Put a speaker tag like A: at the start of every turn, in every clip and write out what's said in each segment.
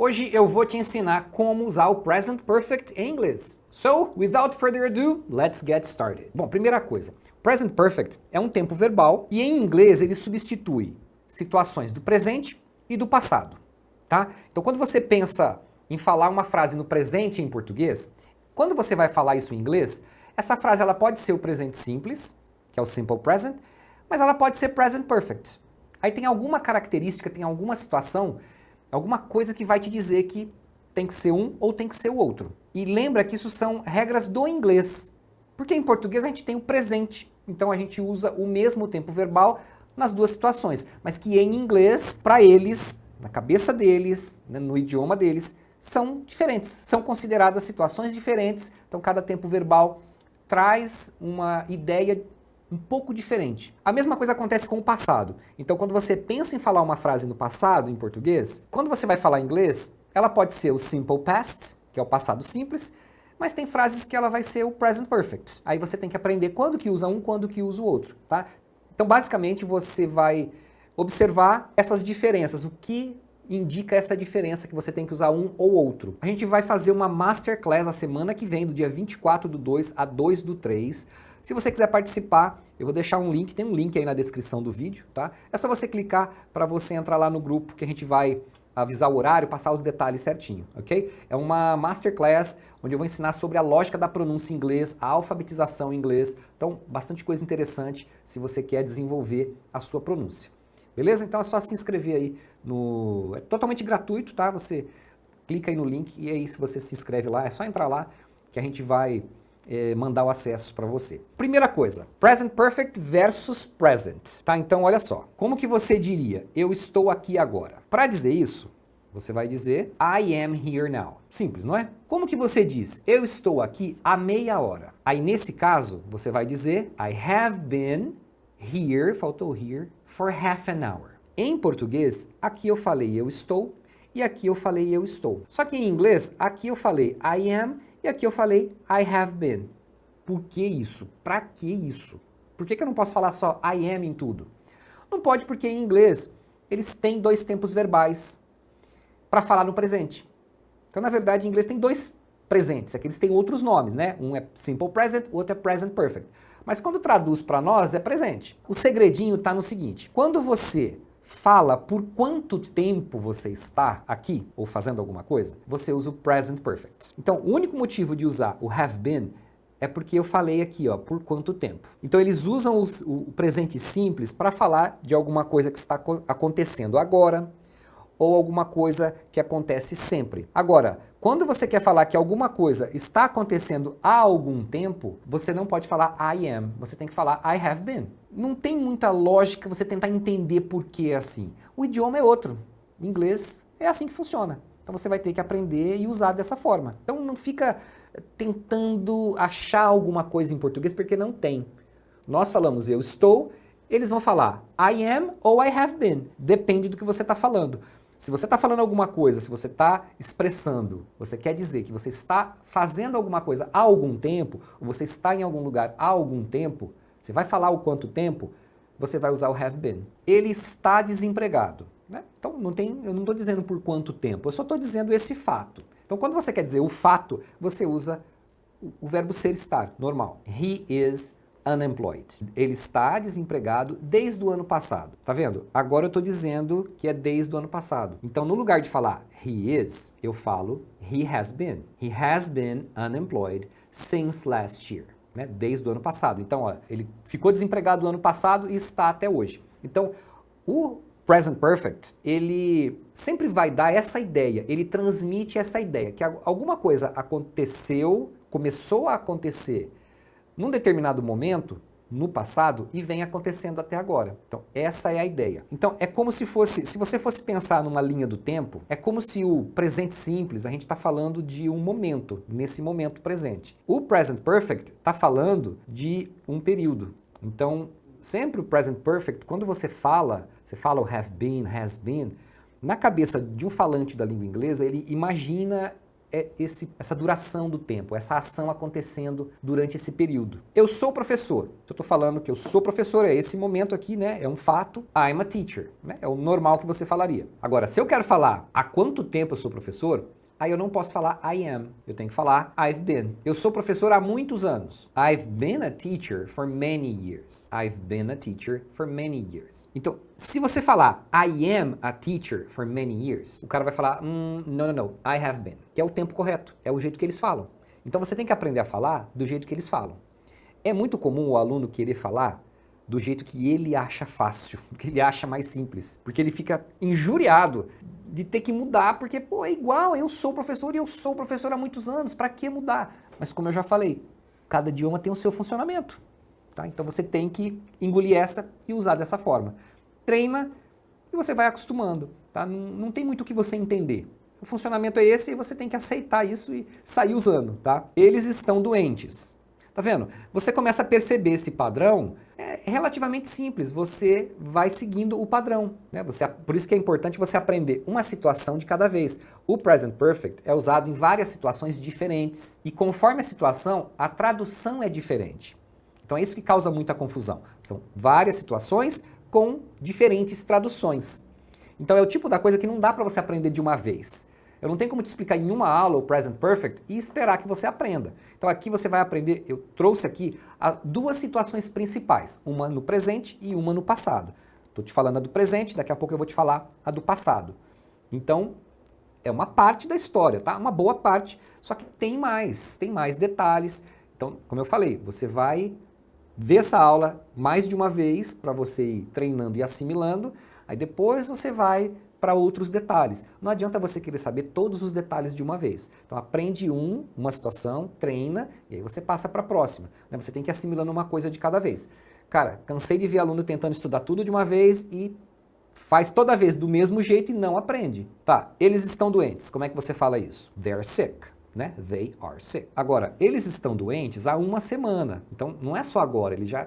A: Hoje eu vou te ensinar como usar o Present Perfect em inglês. So, without further ado, let's get started. Bom, primeira coisa, Present Perfect é um tempo verbal e em inglês ele substitui situações do presente e do passado, tá? Então quando você pensa em falar uma frase no presente em português, quando você vai falar isso em inglês, essa frase ela pode ser o presente simples, que é o Simple Present, mas ela pode ser Present Perfect. Aí tem alguma característica, tem alguma situação, alguma coisa que vai te dizer que tem que ser um ou tem que ser o outro. E lembra que isso são regras do inglês, porque em português a gente tem o presente, então a gente usa o mesmo tempo verbal nas duas situações, mas que em inglês, para eles, na cabeça deles, né, no idioma deles, são diferentes, são consideradas situações diferentes, então cada tempo verbal traz uma ideia um pouco diferente. A mesma coisa acontece com o passado. Então quando você pensa em falar uma frase no passado, em português, quando você vai falar em inglês, ela pode ser o Simple Past, que é o passado simples, mas tem frases que ela vai ser o Present Perfect. Aí você tem que aprender quando que usa um, quando que usa o outro, tá? Então basicamente você vai observar essas diferenças, o que indica essa diferença que você tem que usar um ou outro. A gente vai fazer uma Masterclass a semana que vem, do dia 24/2 a 2/3. Se você quiser participar, eu vou deixar um link, tem um link aí na descrição do vídeo, tá? É só você clicar para você entrar lá no grupo que a gente vai avisar o horário, passar os detalhes certinho, ok? É uma Masterclass onde eu vou ensinar sobre a lógica da pronúncia em inglês, a alfabetização em inglês, então bastante coisa interessante se você quer desenvolver a sua pronúncia. Beleza? Então é só se inscrever aí no... É totalmente gratuito, tá? Você clica aí no link e aí se você se inscreve lá, é só entrar lá que a gente vai mandar o acesso para você. Primeira coisa, Present Perfect versus Present, tá? Então olha só, como que você diria, eu estou aqui agora? Para dizer isso, você vai dizer I am here now. Simples, não é? Como que você diz, eu estou aqui há meia hora? Aí nesse caso, você vai dizer I have been here, faltou here, for half an hour. Em português, aqui eu falei eu estou e aqui eu falei eu estou. Só que em inglês, aqui eu falei I am e aqui eu falei I have been. Por que isso? Pra que isso? Por que eu não posso falar só I am em tudo? Não pode porque em inglês eles têm dois tempos verbais para falar no presente. Então, na verdade, em inglês tem dois presentes, é que eles têm outros nomes, né? Um é Simple Present, o outro é Present Perfect. Mas quando traduz para nós é presente. O segredinho está no seguinte, quando você fala por quanto tempo você está aqui, ou fazendo alguma coisa, você usa o Present Perfect. Então, o único motivo de usar o have been é porque eu falei aqui, ó, por quanto tempo. Então, eles usam o presente simples para falar de alguma coisa que está acontecendo agora, ou alguma coisa que acontece sempre. Agora, quando você quer falar que alguma coisa está acontecendo há algum tempo, você não pode falar I am, você tem que falar I have been. Não tem muita lógica você tentar entender por que é assim. O idioma é outro. Em inglês é assim que funciona. Então você vai ter que aprender e usar dessa forma. Então não fica tentando achar alguma coisa em português porque não tem. Nós falamos eu estou, eles vão falar I am ou I have been. Depende do que você está falando. Se você está falando alguma coisa, se você está expressando, você quer dizer que você está fazendo alguma coisa há algum tempo, ou você está em algum lugar há algum tempo, você vai falar o quanto tempo, você vai usar o have been. Ele está desempregado, né? Então eu não estou dizendo por quanto tempo, eu só estou dizendo esse fato. Então quando você quer dizer o fato, você usa o verbo ser estar, normal. He is unemployed. Ele está desempregado desde o ano passado. Tá vendo? Agora eu estou dizendo que é desde o ano passado. Então, no lugar de falar he is, eu falo he has been. He has been unemployed since last year. Né? Desde o ano passado. Então, ó, ele ficou desempregado no ano passado e está até hoje. Então, o Present Perfect, ele sempre vai dar essa ideia, ele transmite essa ideia, que alguma coisa aconteceu, começou a acontecer num determinado momento, no passado, e vem acontecendo até agora. Então, essa é a ideia. Então, é como se fosse, se você fosse pensar numa linha do tempo, é como se o presente simples, a gente está falando de um momento, nesse momento presente. O Present Perfect está falando de um período. Então, sempre o Present Perfect, quando você fala o have been, has been, na cabeça de um falante da língua inglesa, ele imagina é essa duração do tempo, essa ação acontecendo durante esse período. Eu sou professor. Se eu estou falando que eu sou professor, é esse momento aqui, né? É um fato. I'm a teacher, né? É o normal que você falaria. Agora, se eu quero falar há quanto tempo eu sou professor, aí eu não posso falar I am, eu tenho que falar I've been. Eu sou professor há muitos anos. I've been a teacher for many years. I've been a teacher for many years. Então, se você falar I am a teacher for many years, o cara vai falar no, I have been, que é o tempo correto, é o jeito que eles falam. Então você tem que aprender a falar do jeito que eles falam. É muito comum o aluno querer falar do jeito que ele acha fácil, que ele acha mais simples, porque ele fica injuriado de ter que mudar, porque, pô, é igual, eu sou professor e eu sou professor há muitos anos, para que mudar? Mas como eu já falei, cada idioma tem o seu funcionamento, tá? Então você tem que engolir essa e usar dessa forma. Treina e você vai acostumando, tá? Não tem muito o que você entender. O funcionamento é esse e você tem que aceitar isso e sair usando, tá? Eles estão doentes. Tá vendo? Você começa a perceber esse padrão, é relativamente simples, você vai seguindo o padrão, né? Por isso que é importante você aprender uma situação de cada vez. O Present Perfect é usado em várias situações diferentes e conforme a situação, a tradução é diferente. Então é isso que causa muita confusão. São várias situações com diferentes traduções. Então é o tipo da coisa que não dá para você aprender de uma vez. Eu não tenho como te explicar em uma aula o Present Perfect e esperar que você aprenda. Então aqui você vai aprender, eu trouxe aqui duas situações principais, uma no presente e uma no passado. Estou te falando a do presente, daqui a pouco eu vou te falar a do passado. Então é uma parte da história, tá? Uma boa parte, só que tem mais detalhes. Então, como eu falei, você vai ver essa aula mais de uma vez para você ir treinando e assimilando, aí depois você vai para outros detalhes. Não adianta você querer saber todos os detalhes de uma vez. Então aprende uma situação, treina, e aí você passa para a próxima. Né? Você tem que ir assimilando uma coisa de cada vez. Cara, cansei de ver aluno tentando estudar tudo de uma vez e faz toda vez do mesmo jeito e não aprende. Tá, eles estão doentes. Como é que você fala isso? They're sick. Né? They are sick. Agora, eles estão doentes há uma semana. Então, não é só agora. Eles já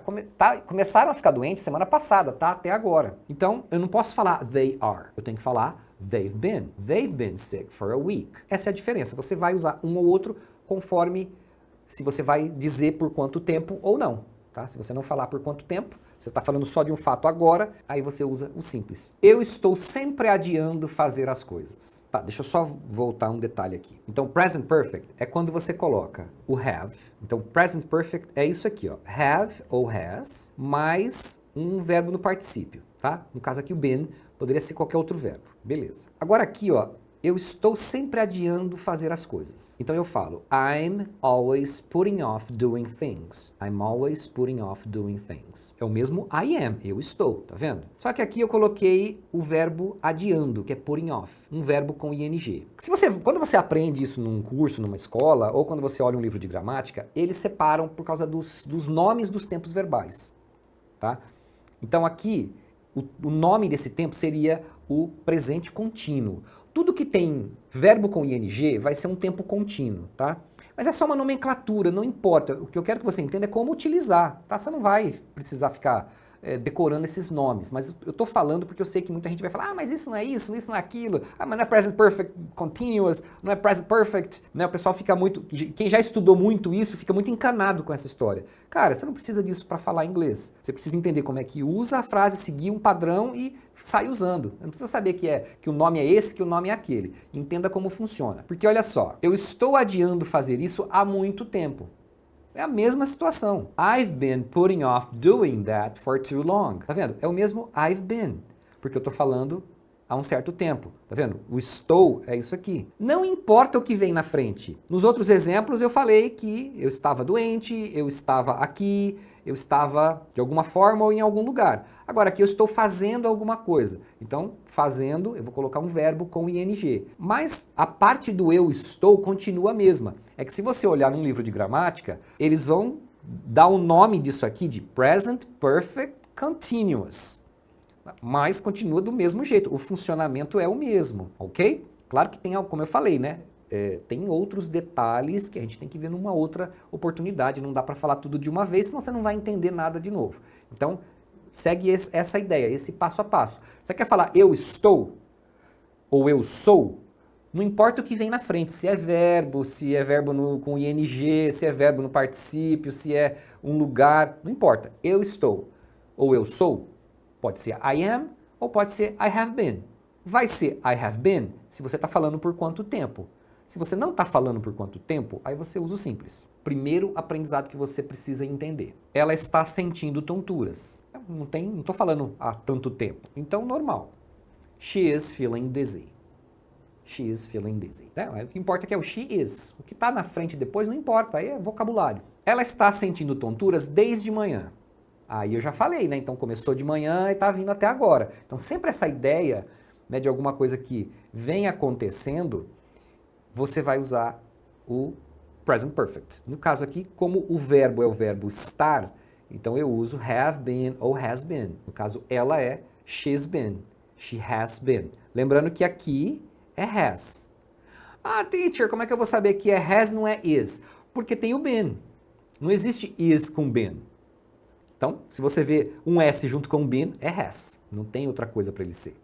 A: começaram a ficar doentes semana passada, tá? Até agora. Então, eu não posso falar they are. Eu tenho que falar they've been. They've been sick for a week. Essa é a diferença. Você vai usar um ou outro conforme se você vai dizer por quanto tempo ou não. Tá? Se você não falar por quanto tempo, você está falando só de um fato agora, aí você usa o simples. Eu estou sempre adiando fazer as coisas. Tá, deixa eu só voltar um detalhe aqui. Então, Present Perfect é quando você coloca o have. Então, Present Perfect é isso aqui, ó. Have ou has, mais um verbo no particípio, tá? No caso aqui o been, poderia ser qualquer outro verbo. Beleza. Agora aqui, ó, eu estou sempre adiando fazer as coisas. Então eu falo, I'm always putting off doing things. I'm always putting off doing things. É o mesmo I am, eu estou, tá vendo? Só que aqui eu coloquei o verbo adiando, que é putting off, um verbo com ing. Quando você aprende isso num curso, numa escola, ou quando você olha um livro de gramática, eles separam por causa dos nomes dos tempos verbais, tá? Então aqui, o nome desse tempo seria o presente contínuo. Tudo que tem verbo com ing vai ser um tempo contínuo, tá? Mas é só uma nomenclatura, não importa. O que eu quero que você entenda é como utilizar, tá? Você não vai precisar ficar decorando esses nomes, mas eu tô falando porque eu sei que muita gente vai falar, ah, mas isso não é isso, isso não é aquilo, ah, mas não é present perfect continuous, não é present perfect, né? O pessoal fica muito, quem já estudou muito isso, fica muito encanado com essa história. Cara, você não precisa disso para falar inglês. Você precisa entender como é que usa a frase, seguir um padrão e sai usando. Não precisa saber que o nome é esse, que o nome é aquele. Entenda como funciona. Porque olha só, eu estou adiando fazer isso há muito tempo. É a mesma situação. I've been putting off doing that for too long. Tá vendo? É o mesmo I've been, porque eu tô falando há um certo tempo. Tá vendo? O estou é isso aqui. Não importa o que vem na frente. Nos outros exemplos eu falei que eu estava doente, eu estava aqui, eu estava de alguma forma ou em algum lugar. Agora aqui eu estou fazendo alguma coisa. Então, fazendo, eu vou colocar um verbo com ing. Mas a parte do eu estou continua a mesma. É que se você olhar num livro de gramática, eles vão dar o nome disso aqui de Present Perfect Continuous. Mas continua do mesmo jeito. O funcionamento é o mesmo, ok? Claro que tem, como eu falei, né? Tem outros detalhes que a gente tem que ver numa outra oportunidade. Não dá para falar tudo de uma vez, senão você não vai entender nada de novo. Então, segue essa ideia, esse passo a passo. Você quer falar eu estou ou eu sou? Não importa o que vem na frente, se é verbo com ing, se é verbo no particípio, se é um lugar, não importa. Eu estou ou eu sou, pode ser I am ou pode ser I have been. Vai ser I have been se você está falando por quanto tempo. Se você não está falando por quanto tempo, aí você usa o simples. Primeiro aprendizado que você precisa entender. Ela está sentindo tonturas. Não estou falando há tanto tempo. Então, normal. She is feeling dizzy. She is feeling dizzy. O que importa é que é o she is. O que está na frente depois não importa, aí é vocabulário. Ela está sentindo tonturas desde manhã. Aí eu já falei, né? Então começou de manhã e está vindo até agora. Então sempre essa ideia, né, de alguma coisa que vem acontecendo, você vai usar o present perfect. No caso aqui, como o verbo é o verbo estar, então eu uso have been ou has been. No caso, ela é she's been, she has been. Lembrando que aqui é has. Ah, teacher, como é que eu vou saber que é has não é is? Porque tem o been. Não existe is com been. Então, se você vê um S junto com been, é has. Não tem outra coisa para ele ser.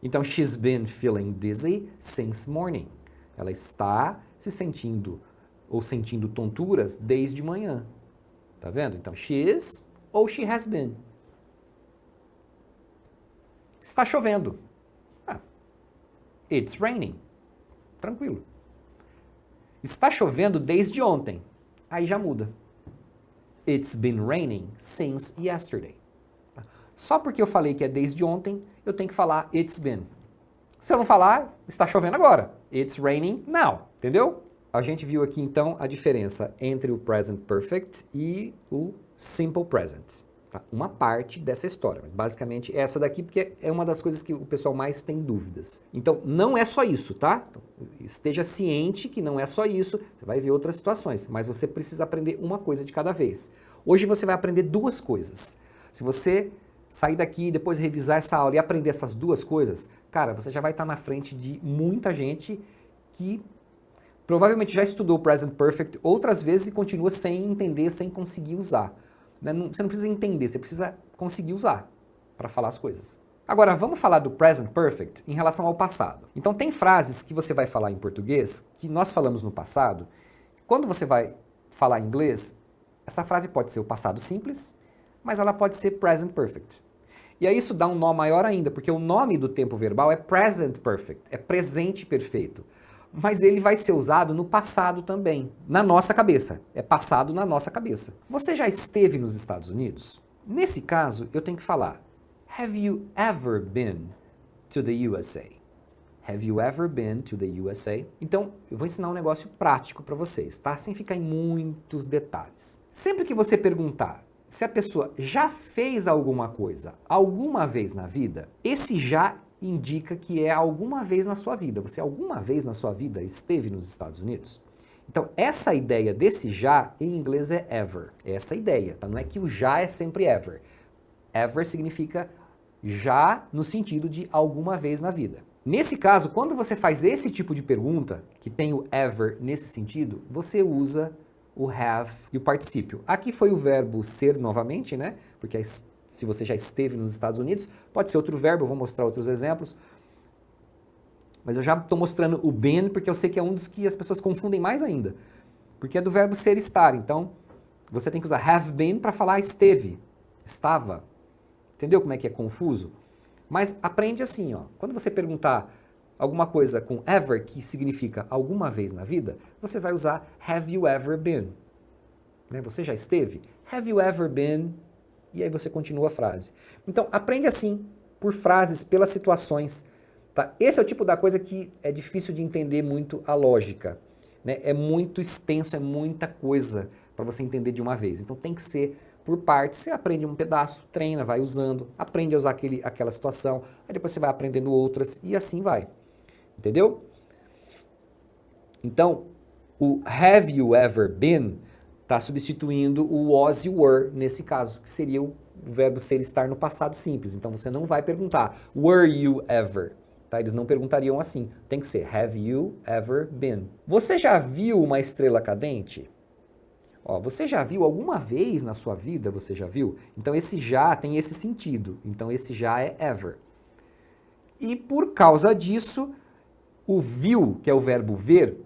A: Então, she's been feeling dizzy since morning. Ela está se sentindo ou sentindo tonturas desde manhã. Tá vendo? Então, she is ou she has been. Está chovendo. It's raining. Tranquilo. Está chovendo desde ontem. Aí já muda. It's been raining since yesterday. Só porque eu falei que é desde ontem, eu tenho que falar it's been. Se eu não falar, está chovendo agora. It's raining now. Entendeu? A gente viu aqui então a diferença entre o present perfect e o simple present. Uma parte dessa história, mas basicamente essa daqui, porque é uma das coisas que o pessoal mais tem dúvidas. Então, não é só isso, tá? Então, esteja ciente que não é só isso, você vai ver outras situações, mas você precisa aprender uma coisa de cada vez. Hoje você vai aprender duas coisas. Se você sair daqui e depois revisar essa aula e aprender essas duas coisas, cara, você já vai estar na frente de muita gente que provavelmente já estudou o Present Perfect outras vezes e continua sem entender, sem conseguir usar. Você não precisa entender, você precisa conseguir usar para falar as coisas. Agora, vamos falar do Present Perfect em relação ao passado. Então, tem frases que você vai falar em português que nós falamos no passado. Quando você vai falar em inglês, essa frase pode ser o passado simples, mas ela pode ser Present Perfect. E aí isso dá um nó maior ainda, porque o nome do tempo verbal é Present Perfect, é presente perfeito. Mas ele vai ser usado no passado também, na nossa cabeça. É passado na nossa cabeça. Você já esteve nos Estados Unidos? Nesse caso, eu tenho que falar, have you ever been to the USA? Have you ever been to the USA? Então, eu vou ensinar um negócio prático para vocês, tá? Sem ficar em muitos detalhes. Sempre que você perguntar se a pessoa já fez alguma coisa alguma vez na vida, esse já indica que é alguma vez na sua vida. Você alguma vez na sua vida esteve nos Estados Unidos? Então, essa ideia desse já, em inglês é ever. É essa ideia, tá? Não é que o já é sempre ever. Ever significa já no sentido de alguma vez na vida. Nesse caso, quando você faz esse tipo de pergunta, que tem o ever nesse sentido, você usa o have e o particípio. Aqui foi o verbo ser novamente, né? Porque se você já esteve nos Estados Unidos, pode ser outro verbo, eu vou mostrar outros exemplos. Mas eu já estou mostrando o been, porque eu sei que é um dos que as pessoas confundem mais ainda. Porque é do verbo ser estar. Então, você tem que usar have been para falar esteve, estava. Entendeu como é que é confuso? Mas aprende assim, ó. Quando você perguntar alguma coisa com ever, que significa alguma vez na vida, você vai usar have you ever been. Né? Você já esteve? Have you ever been? E aí você continua a frase. Então, aprende assim, por frases, pelas situações. Tá? Esse é o tipo da coisa que é difícil de entender muito a lógica. Né? É muito extenso, é muita coisa para você entender de uma vez. Então tem que ser por partes. Você aprende um pedaço, treina, vai usando, aprende a usar aquela situação, aí depois você vai aprendendo outras e assim vai. Entendeu? Então, o have you ever been está substituindo o was e o were nesse caso, que seria o verbo ser estar no passado simples. Então você não vai perguntar were you ever? Tá? Eles não perguntariam assim. Tem que ser have you ever been? Você já viu uma estrela cadente? Ó, você já viu alguma vez na sua vida? Você já viu? Então esse já tem esse sentido. Então esse já é ever. E por causa disso, O viu, que é o verbo ver,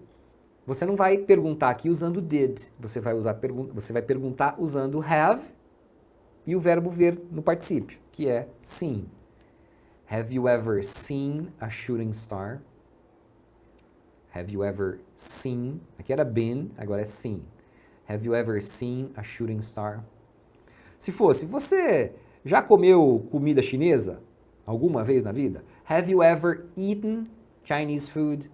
A: você não vai perguntar aqui usando did. Você vai perguntar usando have e o verbo ver no particípio, que é seen. Have you ever seen a shooting star? Have you ever seen? Aqui era been, agora é seen. Have you ever seen a shooting star? Se fosse, você já comeu comida chinesa alguma vez na vida? Have you ever eaten Chinese food?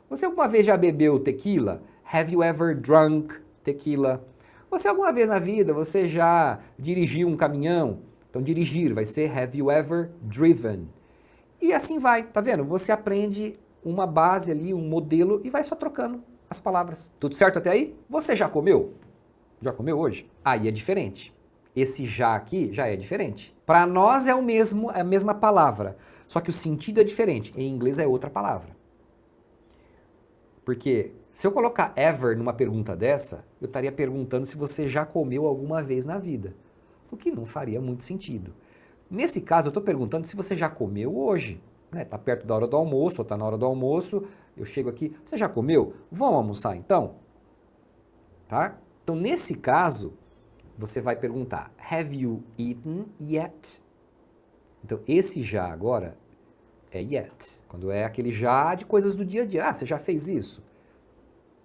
A: Você alguma vez já bebeu tequila? Have you ever drunk tequila? Você alguma vez na vida, você já dirigiu um caminhão? Então dirigir vai ser have you ever driven? E assim vai, tá vendo? Você aprende uma base ali, um modelo e vai só trocando as palavras. Tudo certo até aí? Você já comeu? Já comeu hoje? Aí é diferente. Esse já aqui já é diferente. Para nós é a mesma palavra, só que o sentido é diferente. Em inglês é outra palavra. Porque se eu colocar ever numa pergunta dessa, eu estaria perguntando se você já comeu alguma vez na vida, o que não faria muito sentido. Nesse caso, eu estou perguntando se você já comeu hoje. Está perto da hora do almoço, ou está na hora do almoço, eu chego aqui, você já comeu? Vamos almoçar então? Tá? Então, nesse caso, você vai perguntar, have you eaten yet? Então, esse já agora é yet, quando é aquele já de coisas do dia a dia. Ah, você já fez isso?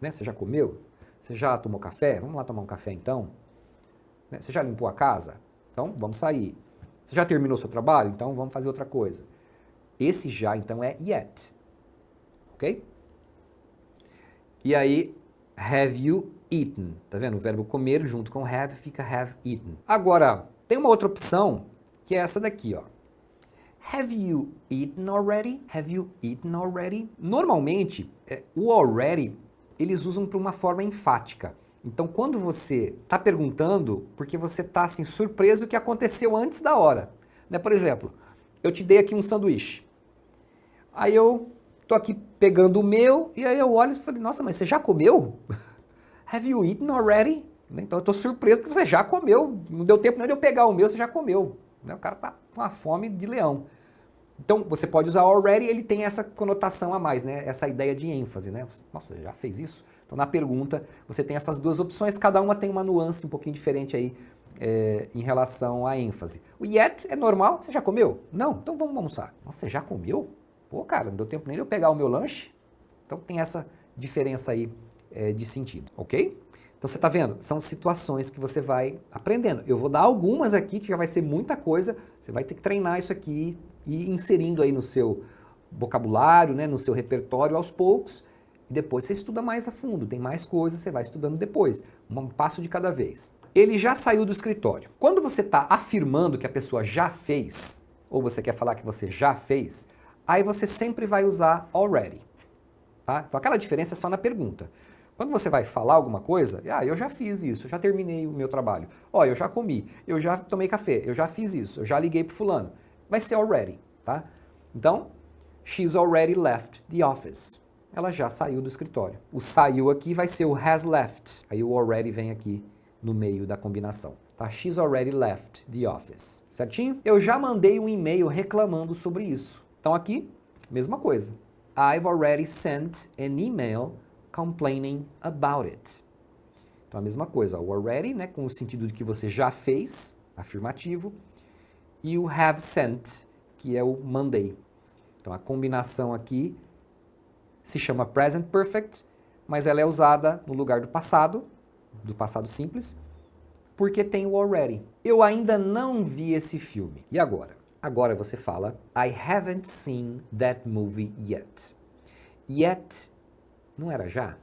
A: Né? Você já comeu? Você já tomou café? Vamos lá tomar um café então? Né? Você já limpou a casa? Então, vamos sair. Você já terminou seu trabalho? Então, vamos fazer outra coisa. Esse já, então, é yet. Ok? E aí, have you eaten? Tá vendo? O verbo comer junto com have fica have eaten. Agora, tem uma outra opção, que é essa daqui, ó. Have you eaten already? Have you eaten already? Normalmente, o already, eles usam para uma forma enfática. Então, quando você está perguntando, porque você está assim, surpreso que aconteceu antes da hora. Né? Por exemplo, eu te dei aqui um sanduíche. Aí eu tô aqui pegando o meu, e aí eu olho e falei, nossa, mas você já comeu? Have you eaten already? Então eu tô surpreso porque você já comeu. Não deu tempo nem de eu pegar o meu, você já comeu. O cara tá com uma fome de leão. Então, você pode usar already, ele tem essa conotação a mais, né? Essa ideia de ênfase, né? Nossa, você já fez isso? Então, na pergunta, você tem essas duas opções, cada uma tem uma nuance um pouquinho diferente aí em relação à ênfase. O yet é normal, você já comeu? Não, então vamos almoçar. Nossa, você já comeu? Pô, cara, não deu tempo nem de eu pegar o meu lanche. Então, tem essa diferença aí de sentido, ok? Então, você tá vendo? São situações que você vai aprendendo. Eu vou dar algumas aqui, que já vai ser muita coisa, você vai ter que treinar isso aqui, e inserindo aí no seu vocabulário, né, no seu repertório aos poucos, e depois você estuda mais a fundo, tem mais coisas, você vai estudando depois, um passo de cada vez. Ele já saiu do escritório. Quando você está afirmando que a pessoa já fez, ou você quer falar que você já fez, aí você sempre vai usar already. Tá? Então aquela diferença é só na pergunta. Quando você vai falar alguma coisa, eu já fiz isso, eu já terminei o meu trabalho, eu já comi, eu já tomei café, eu já fiz isso, eu já liguei pro fulano. Vai ser already, tá? Então, she's already left the office. Ela já saiu do escritório. O saiu aqui vai ser o has left. Aí o already vem aqui no meio da combinação. Tá? She's already left the office. Certinho? Eu já mandei um e-mail reclamando sobre isso. Então aqui, mesma coisa. I've already sent an email complaining about it. Então a mesma coisa. O already, né, com o sentido de que você já fez, afirmativo. E o have sent, que é o mandei. Então a combinação aqui se chama present perfect, mas ela é usada no lugar do passado simples, porque tem o already. Eu ainda não vi esse filme. E agora? Agora você fala, I haven't seen that movie yet. Yet não era já?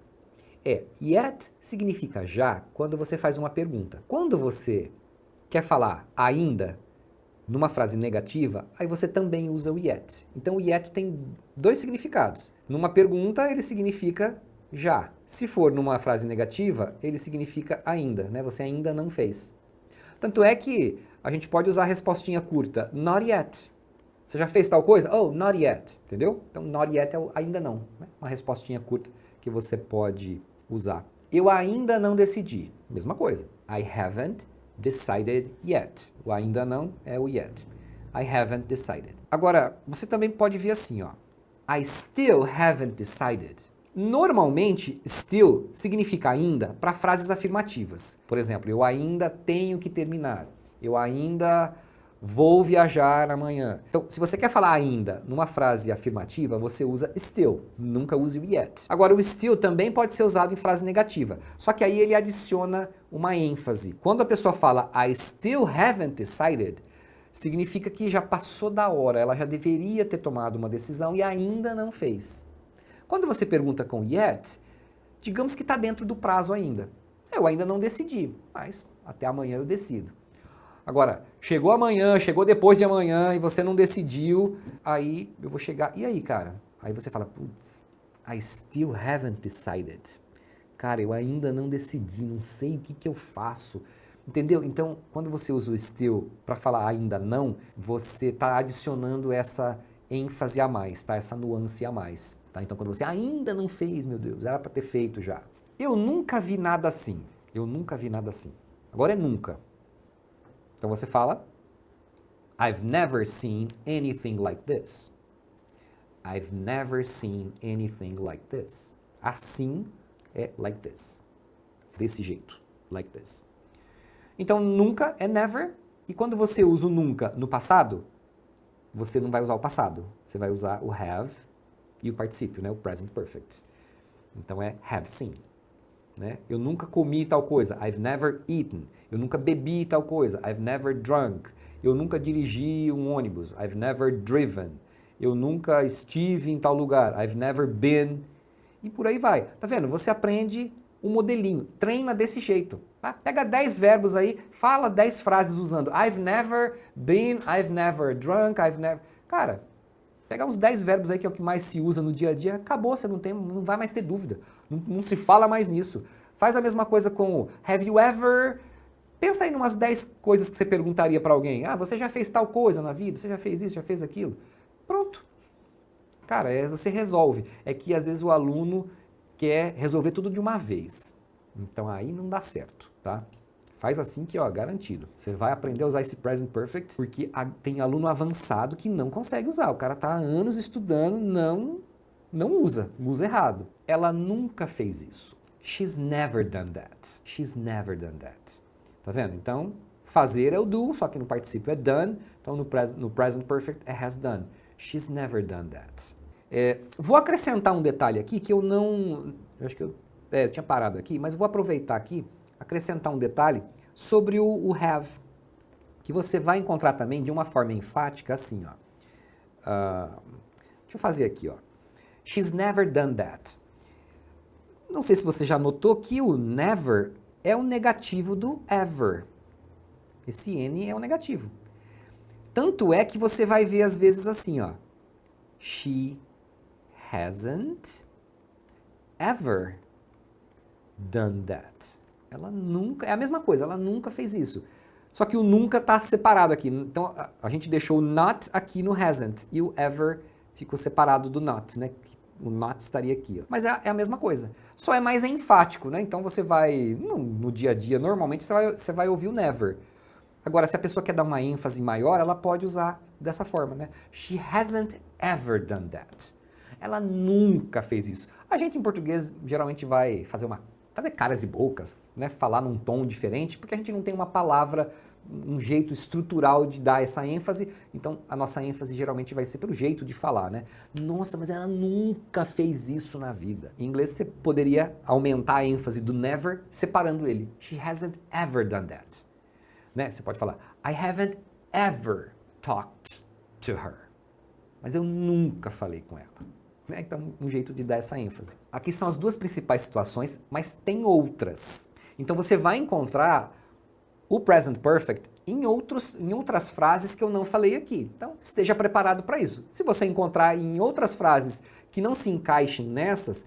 A: Yet significa já quando você faz uma pergunta. Quando você quer falar ainda, numa frase negativa, aí você também usa o yet. Então o yet tem dois significados. Numa pergunta, ele significa já. Se for numa frase negativa, ele significa ainda, né? Você ainda não fez. Tanto é que a gente pode usar a respostinha curta, not yet. Você já fez tal coisa? Oh, not yet. Entendeu? Então not yet é o ainda não. Né? Uma respostinha curta que você pode usar. Eu ainda não decidi. Mesma coisa. I haven't decided yet. O ainda não é o yet. I haven't decided. Agora, você também pode ver assim, ó. I still haven't decided. Normalmente, still significa ainda para frases afirmativas. Por exemplo, eu ainda tenho que terminar. Eu ainda vou viajar amanhã. Então, se você quer falar ainda numa frase afirmativa, você usa still, nunca use o yet. Agora, o still também pode ser usado em frase negativa, só que aí ele adiciona uma ênfase. Quando a pessoa fala I still haven't decided, significa que já passou da hora, ela já deveria ter tomado uma decisão e ainda não fez. Quando você pergunta com yet, digamos que está dentro do prazo ainda. Eu ainda não decidi, mas até amanhã eu decido. Agora, chegou amanhã, chegou depois de amanhã e você não decidiu, aí eu vou chegar, e aí, cara? Aí você fala, putz, I still haven't decided. Cara, eu ainda não decidi, não sei o que eu faço. Entendeu? Então, quando você usa o still para falar ainda não, você está adicionando essa ênfase a mais, tá? Essa nuance a mais. Tá? Então, quando você ainda não fez, meu Deus, era para ter feito já. Eu nunca vi nada assim. Eu nunca vi nada assim. Agora é nunca. Então você fala, I've never seen anything like this. I've never seen anything like this. Assim é like this. Desse jeito, like this. Então nunca é never, e quando você usa o nunca no passado, você não vai usar o passado. Você vai usar o have e o particípio, né? O present perfect. Então é have seen. Né? Eu nunca comi tal coisa, I've never eaten. Eu nunca bebi tal coisa, I've never drunk. Eu nunca dirigi um ônibus, I've never driven. Eu nunca estive em tal lugar, I've never been. E por aí vai. Tá vendo? Você aprende um modelinho, treina desse jeito. Tá? Pega 10 verbos aí, fala 10 frases usando I've never been, I've never drunk, I've never... Cara, pegar uns 10 verbos aí que é o que mais se usa no dia a dia, acabou, você não vai mais ter dúvida. Não se fala mais nisso. Faz a mesma coisa com o have you ever... Pensa aí em umas 10 coisas que você perguntaria para alguém. Ah, você já fez tal coisa na vida? Você já fez isso, já fez aquilo? Pronto. Cara, você resolve. É que às vezes o aluno quer resolver tudo de uma vez. Então aí não dá certo, tá? Faz assim que, ó, garantido. Você vai aprender a usar esse present perfect porque tem aluno avançado que não consegue usar. O cara tá há anos estudando, não usa errado. Ela nunca fez isso. She's never done that. She's never done that. Tá vendo? Então, fazer é o do, só que no particípio é done. Então, no present perfect é has done. She's never done that. Vou acrescentar um detalhe aqui que eu acho que eu tinha parado aqui, mas vou aproveitar aqui, acrescentar um detalhe sobre o have, que você vai encontrar também de uma forma enfática assim, ó. Deixa eu fazer aqui, ó. She's never done that. Não sei se você já notou que o never é o negativo do ever. Esse N é o negativo. Tanto é que você vai ver às vezes assim, ó. She hasn't ever done that. Ela nunca, é a mesma coisa, ela nunca fez isso. Só que o nunca está separado aqui. Então a gente deixou o not aqui no hasn't e o ever ficou separado do not, né? O not estaria aqui, ó. Mas é a mesma coisa. Só é mais enfático, né? Então você vai, no dia a dia, normalmente você vai ouvir o never. Agora, se a pessoa quer dar uma ênfase maior, ela pode usar dessa forma, né? She hasn't ever done that. Ela nunca fez isso. A gente em português geralmente vai fazer caras e bocas, né? Falar num tom diferente, porque a gente não tem uma palavra, um jeito estrutural de dar essa ênfase, então a nossa ênfase geralmente vai ser pelo jeito de falar, né? Nossa, mas ela nunca fez isso na vida. Em inglês você poderia aumentar a ênfase do never separando ele. She hasn't ever done that. Né? Você pode falar, I haven't ever talked to her. Mas eu nunca falei com ela. Né? Então, um jeito de dar essa ênfase. Aqui são as duas principais situações, mas tem outras. Então você vai encontrar o present perfect em outras frases que eu não falei aqui. Então, esteja preparado para isso. Se você encontrar em outras frases que não se encaixem nessas,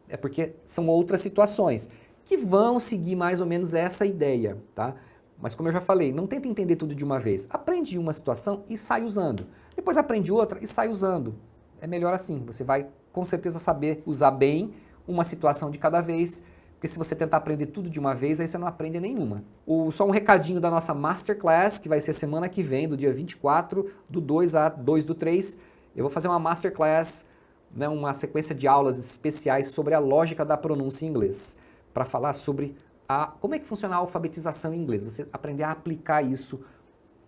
A: é porque são outras situações que vão seguir mais ou menos essa ideia, tá? Mas como eu já falei, não tenta entender tudo de uma vez. Aprende uma situação e sai usando. Depois aprende outra e sai usando. É melhor assim. Você vai com certeza saber usar bem uma situação de cada vez. Porque se você tentar aprender tudo de uma vez, aí você não aprende nenhuma. Só um recadinho da nossa Masterclass, que vai ser semana que vem, do dia 24 do 2 a 2 do 3. Eu vou fazer uma Masterclass né, uma sequência de aulas especiais sobre a lógica da pronúncia em inglês, para falar sobre como é que funciona a alfabetização em inglês, você aprender a aplicar isso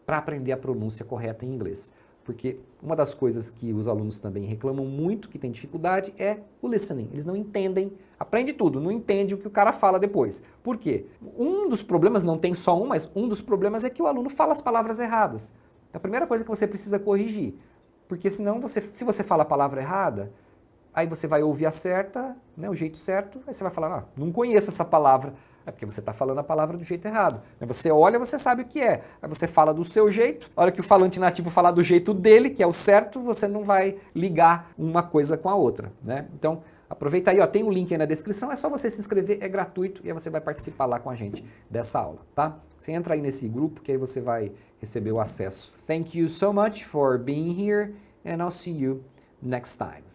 A: para aprender a pronúncia correta em inglês. Porque uma das coisas que os alunos também reclamam muito, que tem dificuldade, é o listening. Eles não entendem, aprende tudo, não entende o que o cara fala depois. Por quê? Um dos problemas, não tem só um, mas um dos problemas é que o aluno fala as palavras erradas. A primeira coisa que você precisa corrigir, porque senão, se você fala a palavra errada, aí você vai ouvir a certa, né, o jeito certo, aí você vai falar, não conheço essa palavra. É porque você está falando a palavra do jeito errado. Você olha, você sabe o que é. Aí você fala do seu jeito. A hora que o falante nativo falar do jeito dele, que é o certo, você não vai ligar uma coisa com a outra, né? Então, aproveita aí, ó, tem um link aí na descrição, é só você se inscrever, é gratuito e aí você vai participar lá com a gente dessa aula, tá? Você entra aí nesse grupo que aí você vai receber o acesso. Thank you so much for being here and I'll see you next time.